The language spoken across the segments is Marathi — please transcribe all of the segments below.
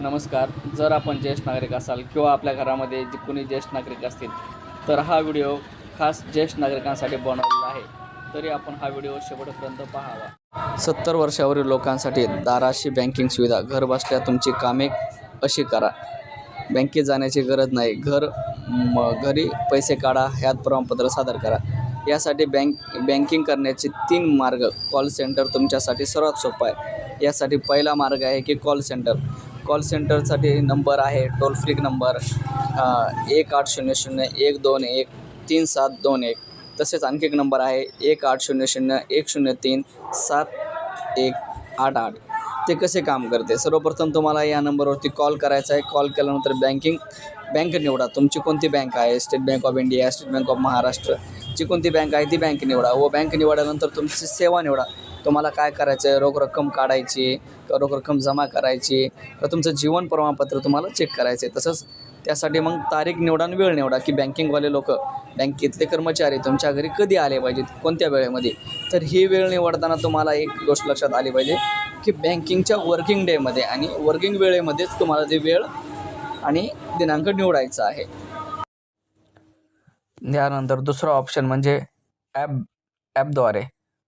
नमस्कार. जर आपण ज्येष्ठ नागरिक असाल किंवा आपल्या घरामध्ये जे कोणी ज्येष्ठ नागरिक असतील तर हा व्हिडिओ खास ज्येष्ठ नागरिकांसाठी बनवलेला आहे. तरी आपण हा व्हिडिओ शेवटपर्यंत पाहावा. 70 वर्षावरील लोकांसाठी दाराशी बँकिंग सुविधा. घर बसल्या तुमची कामे अशी करा. बँकेत जाण्याची गरज नाही. घरी पैसे काढा, ह्यात प्रमाणपत्र सादर करा. यासाठी बँकिंग करण्याचे 3 मार्ग. कॉल सेंटर तुमच्यासाठी सर्वात सोपा आहे. यासाठी पहिला मार्ग आहे की कॉल सेंटर. कॉल सेंटरसाठी नंबर आहे टोल फ्री नंबर 1800-121-3721. तसेच आणखी एक नंबर आहे 1800-103-7188. ते कसे काम करते? सर्वप्रथम तुम्हाला या नंबरवरती कॉल करायचा आहे. कॉल केल्यानंतर बँक निवडा. तुमची कोणती बँक आहे? State Bank of India, State Bank of Maharashtra, जी कोणती बँक आहे ती बँक निवडा. व बँक निवडल्यानंतर तुमची सेवा निवडा. तुम्हाला काय करायचं आहे? रोख रक्कम काढायची का रोख रक्कम जमा करायची का तुमचं जीवन प्रमाणपत्र तुम्हाला चेक करायचं आहे. तसंच त्यासाठी मग तारीख निवडा आणि वेळ निवडा की बँकिंगवाले लोक, बँकेतले कर्मचारी तुमच्या घरी कधी आले पाहिजेत, कोणत्या वेळेमध्ये. तर ही वेळ निवडताना तुम्हाला एक गोष्ट लक्षात आली पाहिजे की बँकिंगच्या वर्किंग डेमध्ये आणि वर्किंग वेळेमध्येच तुम्हाला ते वेळ आणि दिनांक निवडायचा आहे. त्यानंतर दुसरा ऑप्शन म्हणजे ॲपद्वारे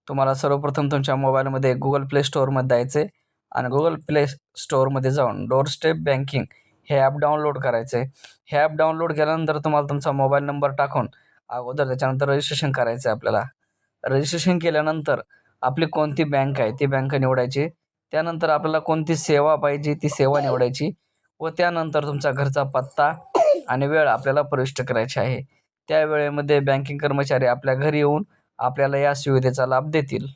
तुम्हाला सर्वप्रथम तुमच्या मोबाईलमध्ये गुगल प्ले स्टोअरमध्ये जायचे आणि गुगल प्ले स्टोअरमध्ये जाऊन डोर स्टेप बँकिंग हे ॲप डाउनलोड करायचं आहे. हे ॲप डाउनलोड केल्यानंतर तुम्हाला तुमचा मोबाईल नंबर टाकून अगोदर त्याच्यानंतर रजिस्ट्रेशन करायचं आहे. आपल्याला रजिस्ट्रेशन केल्यानंतर आपली कोणती बँक आहे ती बँक निवडायची. त्यानंतर आपल्याला कोणती सेवा पाहिजे ती सेवा निवडायची व त्यानंतर तुमचा घरचा पत्ता आणि वेळ आपल्याला प्रविष्ट करायची आहे. त्या वेळेमध्ये बँकिंग कर्मचारी आपल्या घरी येऊन आपल्याला या सुविधेचा लाभ देतील.